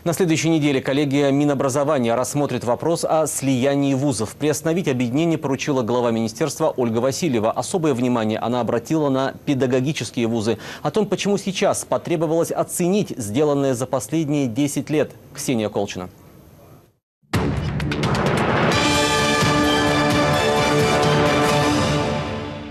На следующей неделе коллегия Минобразования рассмотрит вопрос о слиянии вузов. Приостановить объединение поручила глава министерства Ольга Васильева. Особое внимание она обратила на педагогические вузы. О том, почему сейчас потребовалось оценить сделанное за последние 10 лет. Ксения Колчина.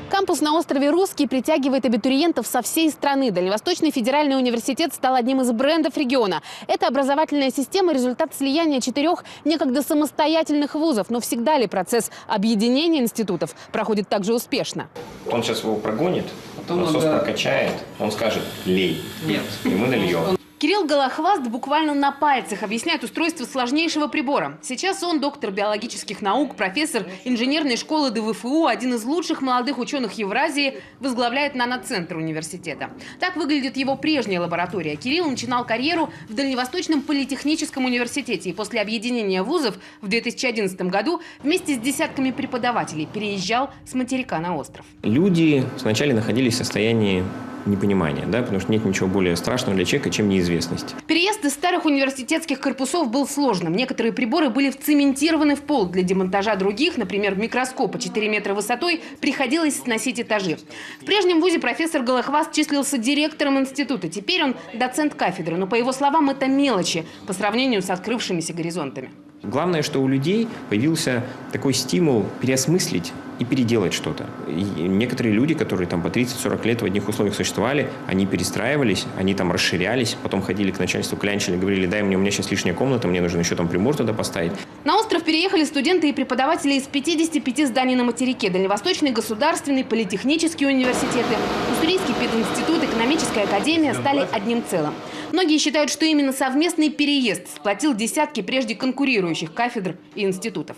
Кампус на острове Русский притягивает абитуриентов со всей страны. Дальневосточный федеральный университет стал одним из брендов региона. Эта образовательная система – результат слияния 4 некогда самостоятельных вузов. Но всегда ли процесс объединения институтов проходит так же успешно? Он сейчас его прогонит, насос прокачает, он скажет «лей». Нет. И мы нальем. Кирилл Голохваст буквально на пальцах объясняет устройство сложнейшего прибора. Сейчас он доктор биологических наук, профессор инженерной школы ДВФУ, один из лучших молодых ученых Евразии, возглавляет наноцентр университета. Так выглядит его прежняя лаборатория. Кирилл начинал карьеру в Дальневосточном политехническом университете и после объединения вузов в 2011 году вместе с десятками преподавателей переезжал с материка на остров. Люди сначала находились в состоянии непонимания, да, потому что нет ничего более страшного для человека, чем неизвестность. Переезд из старых университетских корпусов был сложным. Некоторые приборы были вцементированы в пол. Для демонтажа других, например, микроскопа 4 метра высотой, приходилось сносить этажи. В прежнем вузе профессор Голохваст числился директором института. Теперь он доцент кафедры. Но, по его словам, это мелочи по сравнению с открывшимися горизонтами. Главное, что у людей появился такой стимул переосмыслить и переделать что-то. И некоторые люди, которые там по 30-40 лет в одних условиях существовали, они перестраивались, они там расширялись, потом ходили к начальству, клянчили, говорили: дай мне, у меня сейчас лишняя комната, мне нужно еще там прибор туда поставить. На остров переехали студенты и преподаватели из 55 зданий на материке. Дальневосточный государственный политехнический университеты, Уссурийский пединститут, экономическая академия стали одним целым. Многие считают, что именно совместный переезд сплотил десятки прежде конкурирующих кафедр и институтов.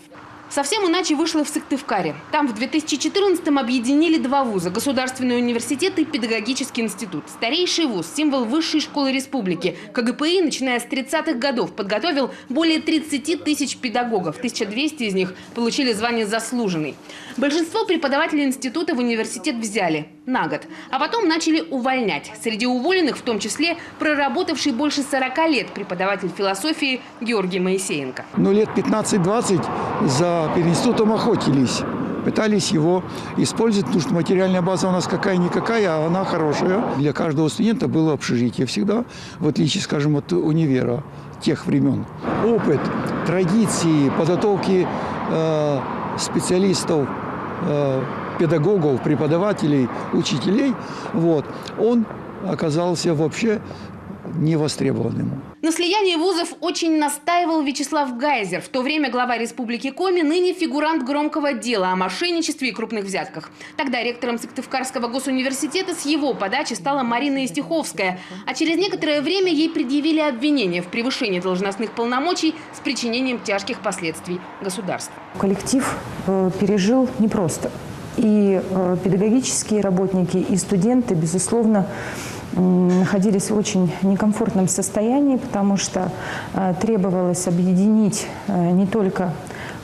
Совсем иначе вышло в Сыктывкаре. Там в 2014-м объединили 2 вуза – Государственный университет и Педагогический институт. Старейший вуз, символ высшей школы республики. КГПИ, начиная с 30-х годов, подготовил более 30 тысяч педагогов. 1200 из них получили звание «заслуженный». Большинство преподавателей института в университет взяли на год. А потом начали увольнять. Среди уволенных в том числе проработавший больше 40 лет преподаватель философии Георгий Моисеенко. Лет 15-20 за пединститутом охотились. Пытались его использовать, потому что материальная база у нас какая-никакая, а она хорошая. Для каждого студента было общежитие всегда, в отличие, скажем, от универа тех времен. Опыт, традиции, подготовки специалистов, педагогов, преподавателей, учителей, он оказался вообще невостребованным. На слиянии вузов очень настаивал Вячеслав Гайзер. В то время глава Республики Коми, ныне фигурант громкого дела о мошенничестве и крупных взятках. Тогда ректором Сыктывкарского госуниверситета с его подачи стала Марина Истиховская. А через некоторое время ей предъявили обвинение в превышении должностных полномочий с причинением тяжких последствий государству. Коллектив пережил непросто. И педагогические работники, и студенты, безусловно, находились в очень некомфортном состоянии, потому что требовалось объединить не только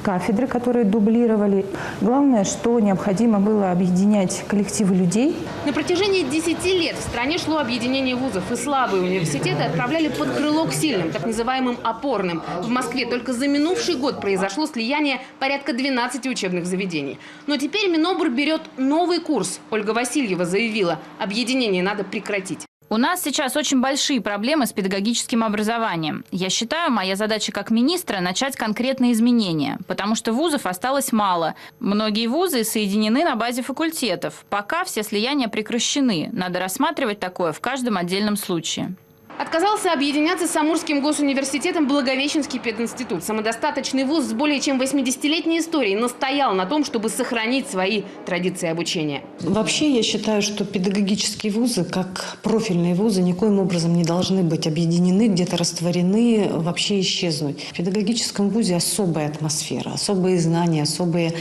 кафедры, которые дублировали. Главное, что необходимо было объединять коллективы людей. На протяжении 10 лет в стране шло объединение вузов, и слабые университеты отправляли под крыло к сильным, так называемым опорным. В Москве только за минувший год произошло слияние порядка 12 учебных заведений. Но теперь Минобр берет новый курс. Ольга Васильева заявила, объединение надо прекратить. У нас сейчас очень большие проблемы с педагогическим образованием. Я считаю, моя задача как министра – начать конкретные изменения, потому что вузов осталось мало. Многие вузы соединены на базе факультетов. Пока все слияния прекращены. Надо рассматривать такое в каждом отдельном случае. Отказался объединяться с Амурским госуниверситетом Благовещенский пединститут. Самодостаточный вуз с более чем 80-летней историей настоял на том, чтобы сохранить свои традиции обучения. Вообще, я считаю, что педагогические вузы, как профильные вузы, никоим образом не должны быть объединены, где-то растворены, вообще исчезнуть. В педагогическом вузе особая атмосфера, особые знания, особые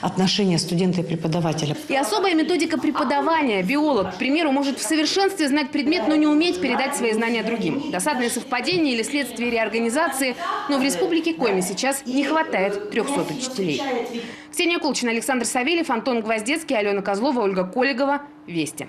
отношения студента и преподавателя. И особая методика преподавания. Биолог, к примеру, может в совершенстве знать предмет, но не уметь передать свои знания другим. Досадное совпадение или следствие реорганизации, но в Республике Коми сейчас не хватает 300 учителей. Ксения Колчина, Александр Савельев, Антон Гвоздецкий, Алена Козлова, Ольга Коллегова. Вести.